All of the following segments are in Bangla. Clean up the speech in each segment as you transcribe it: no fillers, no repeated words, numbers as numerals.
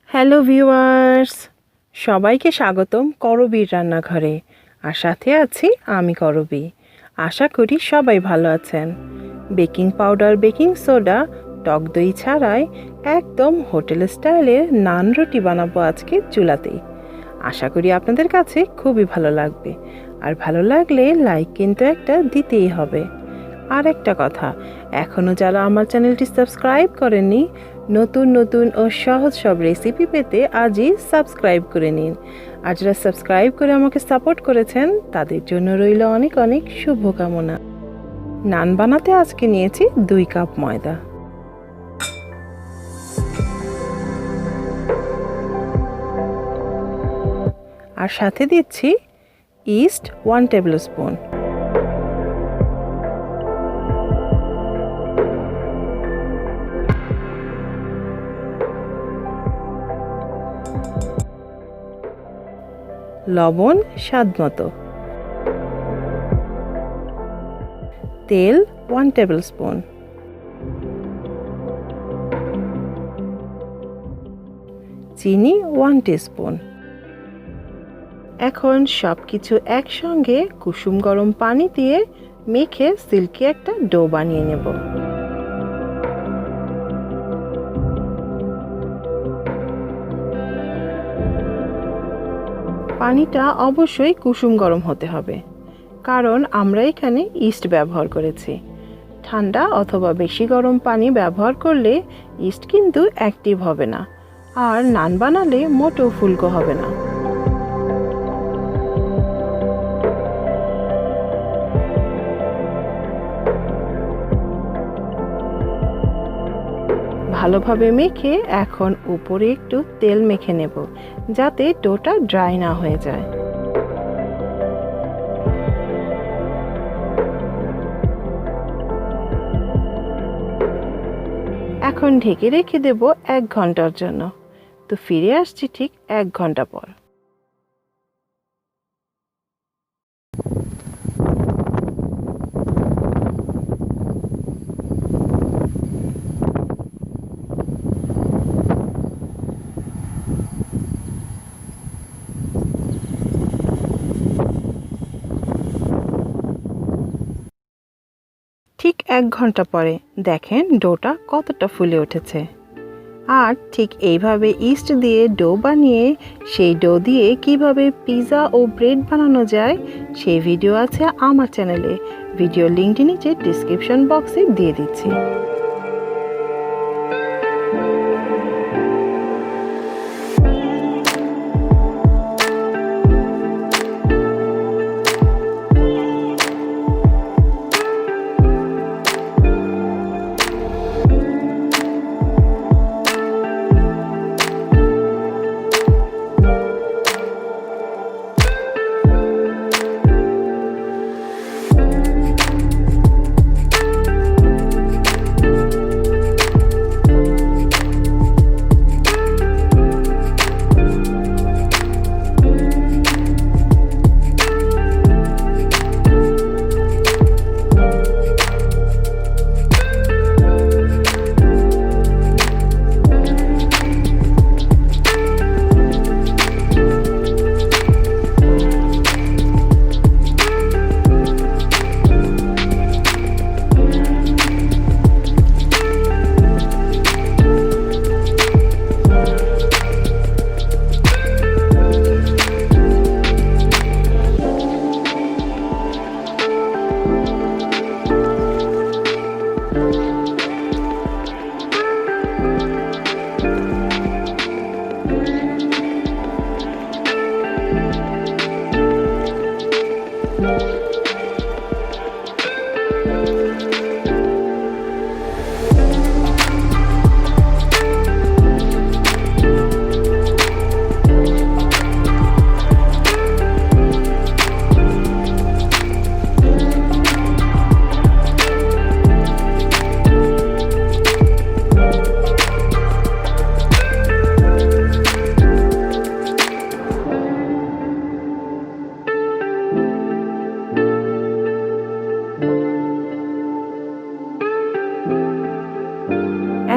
হ্যালো ভিউয়ার্স, সবাইকে স্বাগতম করবীর রান্নাঘরে। আর সাথে আছি আমি করবী। আশা করি সবাই ভালো আছেন। বেকিং পাউডার, বেকিং সোডা, টক দই ছাড়াই একদম হোটেল স্টাইলের নান রুটি বানাবো আজকে চুলাতেই। আশা করি আপনাদের কাছে খুবই ভালো লাগবে। আর ভালো লাগলে লাইক কিন্তু একটা দিতেই হবে। আর একটা কথা, এখনও যারা আমার চ্যানেলটি সাবস্ক্রাইব করেননি, নতুন নতুন ও সহজ সব রেসিপি পেতে আজই সাবস্ক্রাইব করে নিন। আর যারা সাবস্ক্রাইব করে আমাকে সাপোর্ট করেছেন তাদের জন্য রইল অনেক অনেক শুভকামনা। নান বানাতে আজকে নিয়েছি 2 কাপ ময়দা, আর সাথে দিচ্ছি ইস্ট 1 টেবিল স্পুন, লবণ স্বাদ মতো, তেল 1 টেবিল স্পুন, চিনি 1 টিস্পুন। এখন সব কিছু একসঙ্গে কুসুম গরম পানি দিয়ে মেখে সিল্কি একটা ডো বানিয়ে নেব। পানিটা অবশ্যই কুসুম গরম হতে হবে, কারণ আমরা এখানে ইস্ট ব্যবহার করেছি। ঠান্ডা অথবা বেশি গরম পানি ব্যবহার করলে ইস্ট কিন্তু অ্যাক্টিভ হবে না, আর নান বানালে মোটেও ফুলকো হবে না। ভালোভাবে মেখে এখন উপরে একটু তেল মেখে নেব, যাতে ডোটা ড্রাই না হয়ে যায়। এখন ঢেকে রেখে দেব 1 ঘন্টার জন্য। তো ফিরে আসছি ঠিক 1 ঘন্টা পর। ঠিক 1 ঘন্টা পরে দেখেন ডোটা কতটা ফুলে উঠেছে। আর ঠিক এইভাবে ইস্ট দিয়ে ডো বানিয়ে সেই ডো দিয়ে কিভাবে পিৎজা ও ব্রেড বানানো যায় সেই ভিডিও আছে আমার চ্যানেলে। ভিডিও লিঙ্কটি নিচে ডিসক্রিপশন বক্সে দিয়ে দিচ্ছি।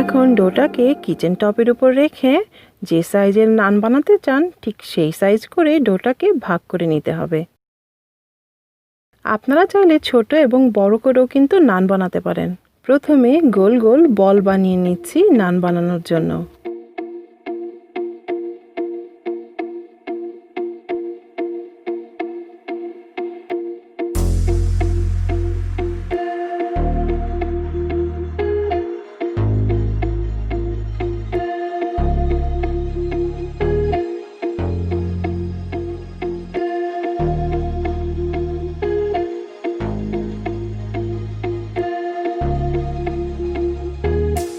এখন ডোটাকে কিচেন টপের উপর রেখে যে সাইজের নান বানাতে চান ঠিক সেই সাইজ করে ডোটাকে ভাগ করে নিতে হবে। আপনারা চাইলে ছোট এবং বড় করেও কিন্তু নান বানাতে পারেন। প্রথমে গোল গোল বল বানিয়ে নিচ্ছি নান বানানোর জন্য।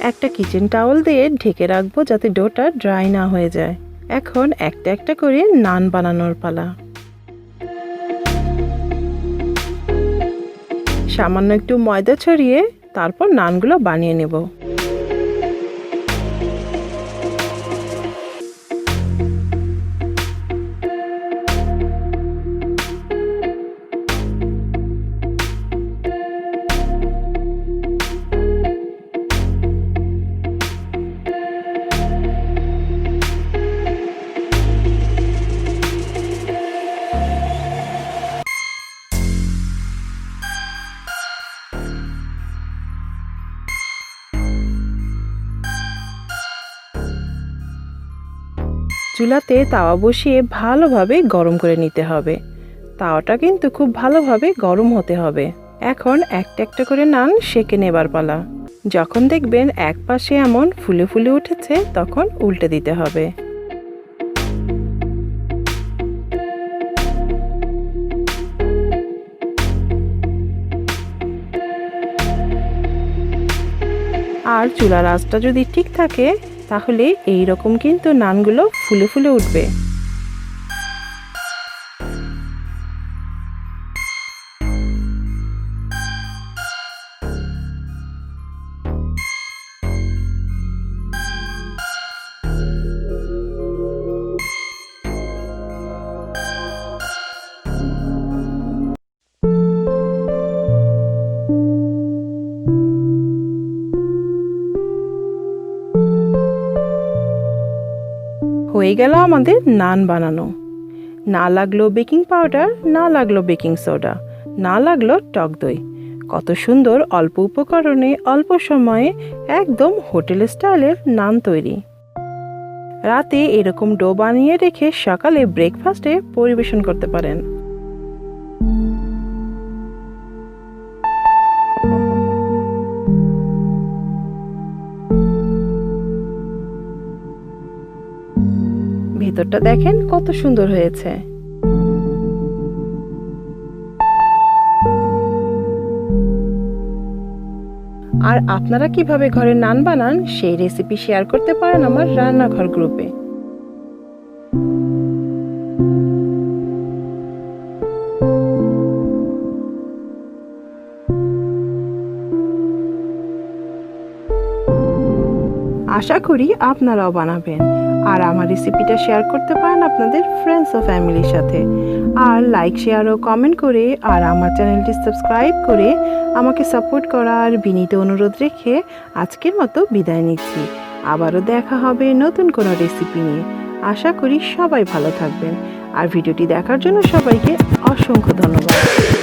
একটা কিচেন টাওয়েল দিয়ে ঢেকে রাখবো যাতে ডোটা ড্রাই না হয়ে যায়। এখন একটা একটা করে নান বানানোর পালা। সামান্য একটু ময়দা ছড়িয়ে তারপর নানগুলো বানিয়ে নেব। চুলাতে তাওয়া বসিয়ে ভালোভাবে গরম করে নিতে হবে। তাওয়াটা কিন্তু খুব ভালোভাবে গরম হতে হবে। এখন একটা একটা করে নান সেঁকে নেবার পালা। যখন দেখবেন এক পাশে এমন ফুলে ফুলে উঠেছে তখন উল্টে দিতে হবে। আর চুলার আঁচটা যদি ঠিক থাকে তাহলে এই রকম কিন্তু নানগুলো ফুলে ফুলে উঠবে। হয়ে গেল আমাদের নান বানানো। না লাগলো বেকিং পাউডার, না লাগলো বেকিং সোডা, না লাগলো টক দই। কত সুন্দর অল্প উপকরণে অল্প সময়ে একদম হোটেল স্টাইলের নান তৈরি। রাতে এরকম ডো বানিয়ে রেখে সকালে ব্রেকফাস্টে পরিবেশন করতে পারেন। ভেতরটা দেখেন কত সুন্দর হয়েছে। আর আপনারা কিভাবে ঘরে নান বানান সেই রেসিপি শেয়ার করতে পারেন আমার রান্নাঘর গ্রুপে। আশা করি আপনারাও বানাবেন। আর আমার রেসিপিটা শেয়ার করতে পারেন আপনাদের ফ্রেন্ডস ও ফ্যামিলির সাথে। আর লাইক, শেয়ার ও কমেন্ট করে আর আমার চ্যানেলটি সাবস্ক্রাইব করে আমাকে সাপোর্ট করার বিনীত অনুরোধ রেখে আজকের মতো বিদায় নিচ্ছি। আবারও দেখা হবে নতুন কোনো রেসিপি নিয়ে। আশা করি সবাই ভালো থাকবেন। আর ভিডিওটি দেখার জন্য সবাইকে অসংখ্য ধন্যবাদ।